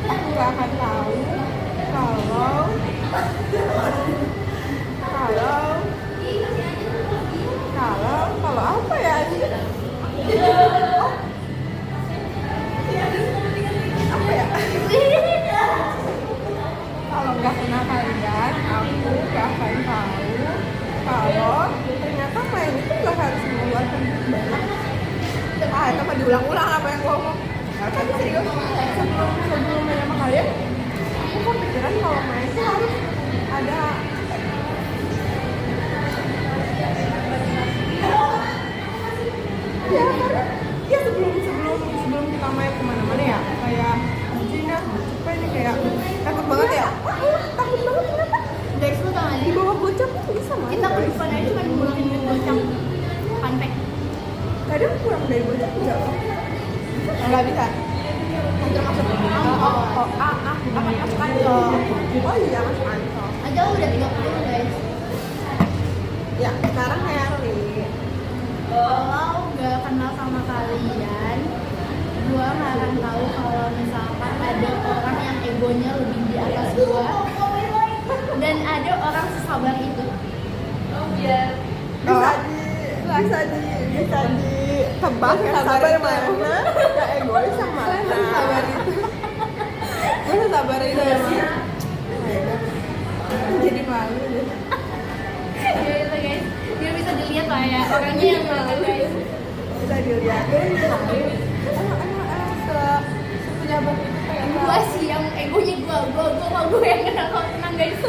Aku nggak akan tahu kalau kalau kalau apa ya? Oh, apa ya? Kalau nggak kenal kalian, aku nggak akan tahu kalau ternyata main itu nggak harus mengeluarkan duit banyak. Itu mah diulang-ulang apa yang gue ngomong. Tapi serius, sebelum main sama kalian, aku kepikiran kalau main itu harus ada ya karena ya sebelum kita main kemana-mana ya kayak Cina apa ini kayak takut banget ya takut banget kenapa Guys, lu tau gak di sih? bawah gocap tuh bisa main Kita ke depan aja cuma ngulangin duit gocap. Fun fact. kadang kurang dari gocap juga loh nggak bisa termasuk masuk ancol oh iya masuk ancol Aja lu udah 30 guys. ya sekarang kayak Kalau gak kenal sama kalian, gua gak akan tahu kalau misalkan ada orang yang egonya lebih di atas gua dan ada orang sesabar itu. bisa ditebak yang sabar mana yang egois yang mana sabar itu gue sabar itu emang jadi malu deh Ya itu guys, biar bisa dilihat lah ya orangnya yang mana guys. bisa dilihat emang sepejabat itu kayak Gua sih yang egonya gua yang kenal kalau tenang guys.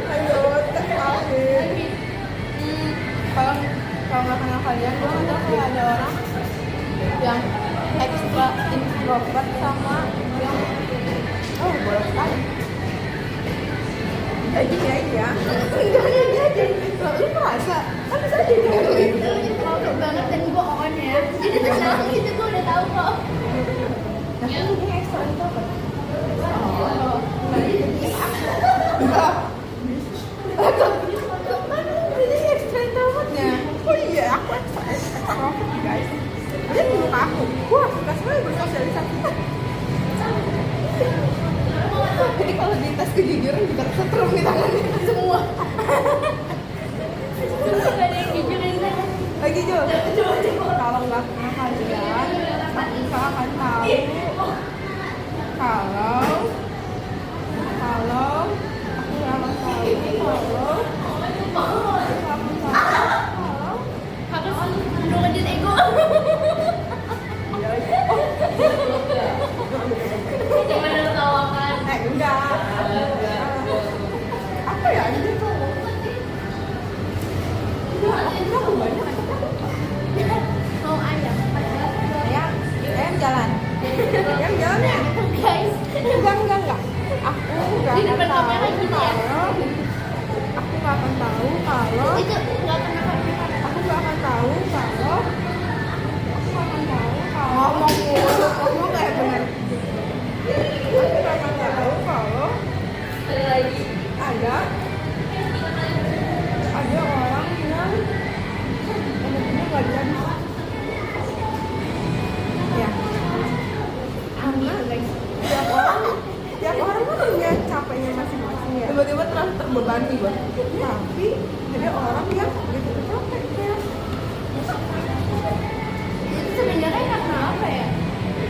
ayo terakhir kalau nggak kenal kalian gue nggak tahu kayak ada orang yang ekstra introvert sama yang boleh sekali kayak gini aja lu merasa kan bisa jadi Itu introvert banget dan gua on ya. Jadi tenang gitu gua udah tahu kok. nah kan ini ekstra introvert kan ini ekstra introvertnya oh iya aku ekstra introvert guys dia menurut aku wah suka sekali bersosialisasi jadi kalau di tes kejujuran juga kesetrum di tangannya semua Gak ada yang jujurin kan. lagi Jo kalau nggak kenal kalian aku nggak akan tahu kalau aku nggak akan tahu kalau Harus nurunin ego. Jangan tertawakan. enggak apa ya ini tuh aku banyak Mau ayam. ayam jalan ya Guys. enggak aku nggak Di akan depan tahu kamera gini ya? kalau aku nggak akan tahu kalau Itu nggak pernah aku nggak akan tahu kalau ngomong kayak bener aku nggak akan tahu kalau ada orang yang bener-bener nggak bisa ya karena tiap orang kan punya capeknya masing-masing ya tiba-tiba terlalu terbebani gue tapi ada orang yang gitu capek kayak itu sebenarnya karena apa ya?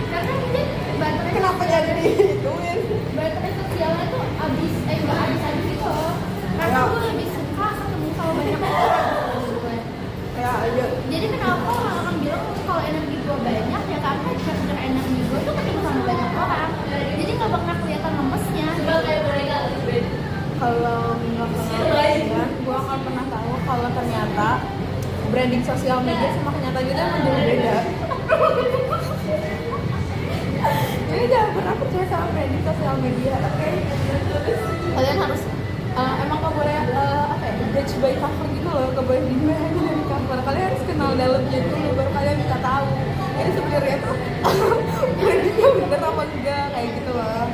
Karena mungkin baterai kenapa jadi diituin baterai sosialnya tuh nggak habis gitu loh. Karena gue lebih suka ketemu sama banyak orang gitu. kayak aja Jadi kenapa orang akan bilang kalau energi gue banyak ya karena chapter energi gue tuh ketemu sama banyak orang. Jadi nggak pernah kelihatan lemesnya. kalau nggak pernah ya gue akan pernah tahu kalau ternyata branding sosial media sama kenyataan kita emang jauh beda jadi jangan pernah percaya sama branding sosial media oke kalian harus emang gak boleh judge by cover gitu loh gak boleh dinilai hanya dari cover kalian harus kenal dalamnya dulu baru kalian bisa tahu jadi sebenarnya tuh brandingnya bener apa enggak kayak gitu loh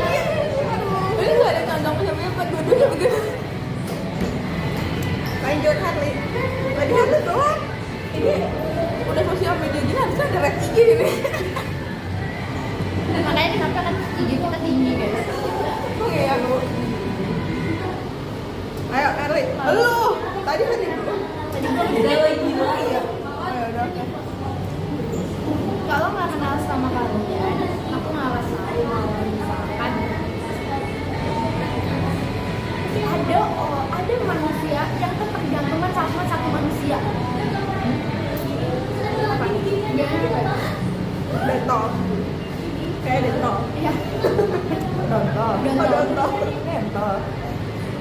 ini gak ada contoh punya dua-duanya begitu video Harley. Tadi Harley doang. Ini udah sosial media gini harusnya ada rate gini nih. Makanya kenapa kan IG kita tinggi guys. Oke ya Bu. Ayo Harley, lu tadi Tadi gua udah lagi ya. Ayo udah oke. kalau nggak kenal sama kalian, aku nggak tahu kalau misalkan ada manusia yang ketergantungan sama satu manusia. Apa? Gimana apa? Detol. Kayak detol. Ya. Dontol. Dontol. Dontol. Dentol.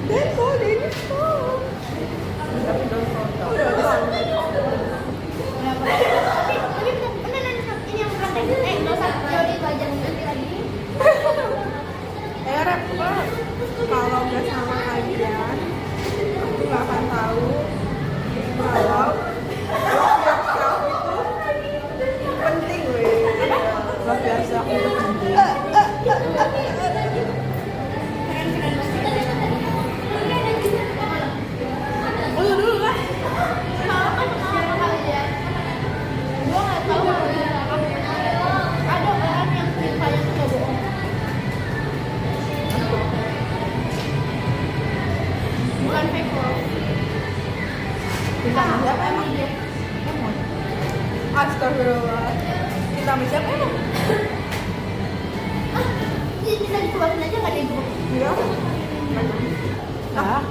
Dentol, dentol. Tapi dontol. Dontol. Kenapa? Tapi bener ini yang bukan teks. Nggak usah jauh itu aja nanti lagi. Rep, kalau nggak sama kalian, aku nggak akan tahu kalau love yourself itu penting, weh. Love yourself itu penting. Dulu lah. Sama kalian. Gua nggak tahu kalau ada orang yang cinta yang suka bohong. Bukan fake love. Kita sama siapa emang? Emang. Astagfirullah. Kita sama siapa emang? Bisa dikeluarin aja nggak deh grup? Iya. Nah,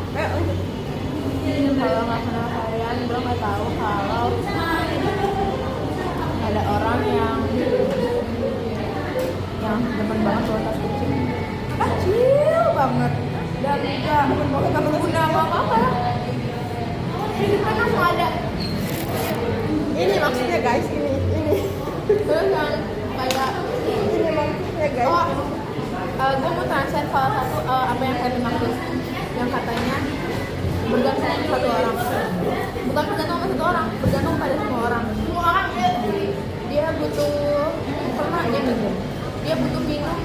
Kalau nggak kenal kalian, gue nggak tahu kalau ada orang yang demen banget bawa tas kucing. kecil banget dan nggak berguna apa-apa. Ini kan langsung ada. Ini maksudnya guys, ini Terus yang kayak ini maksudnya guys. gue mau translate salah satu apa yang saya maksud, yang katanya bergantung sama satu orang, bukan bergantung sama satu orang, bergantung pada semua orang. Semua orang dia butuh pernah dia butuh minum,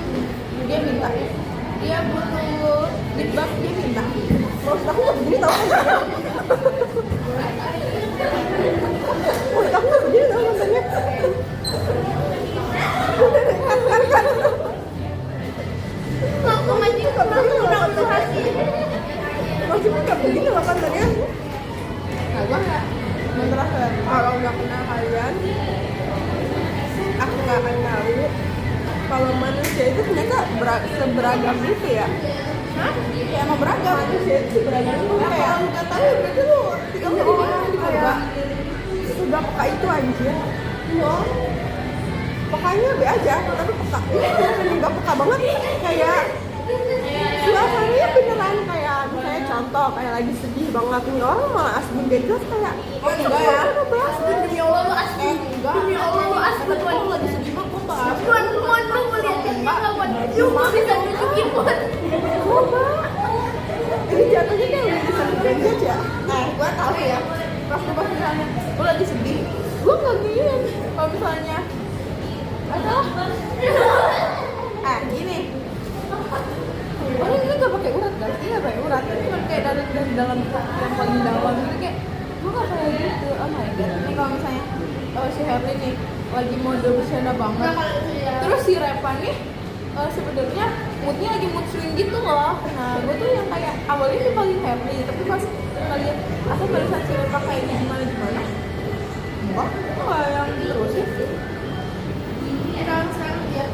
dia minta. Dia butuh lip balm, dia minta. Maksud aku nggak begini tau kan? Maksud aku nggak begini tau maksudnya. Langsung aja langsung udah hati. Maksudnya nggak begini loh kan tadi. Nah, gue nggak. Yang terakhir, kalau nggak kenal kalian, aku nggak akan tahu kalau manusia itu ternyata seberagam itu ya. Hah? Ya emang beragam. Manusia itu seberagam itu kayak kalau nggak tahu ya berarti lu tiga orang kayak sudah peka itu anjir. Wah, pekanya be aja, tapi peka. Ini nggak peka banget kayak suasananya beneran kayak misalnya contoh kayak lagi sedih banget nih orang malah asli bebas kayak enggak ya? demi Allah lu asli Enggak. Demi Allah lu asli. tapi kalau lagi sedih mah kok tak Tuan lu ngeliatin nggak buat lu nggak bisa nunjukin buat. coba ini jatuhnya kayak udah bisa diganjat ya. Gue tahu ya. Pas misalnya gue lagi sedih gue nggak gini kalau misalnya gini ini nggak pakai urat guys, ini nggak pakai urat, ini cuma kayak dari dalam yang paling dalam gitu kayak gue nggak kayak gitu. Oh my god, ini kalau misalnya si Harley nih lagi mode bercanda banget, terus si Repa nih sebenarnya moodnya lagi mood swing gitu loh. Nah gue tuh yang kayak awalnya sih paling happy, tapi pas ngeliat apa pada saat si Repa kayak gimana enggak yang terus sih. Sekarang ya.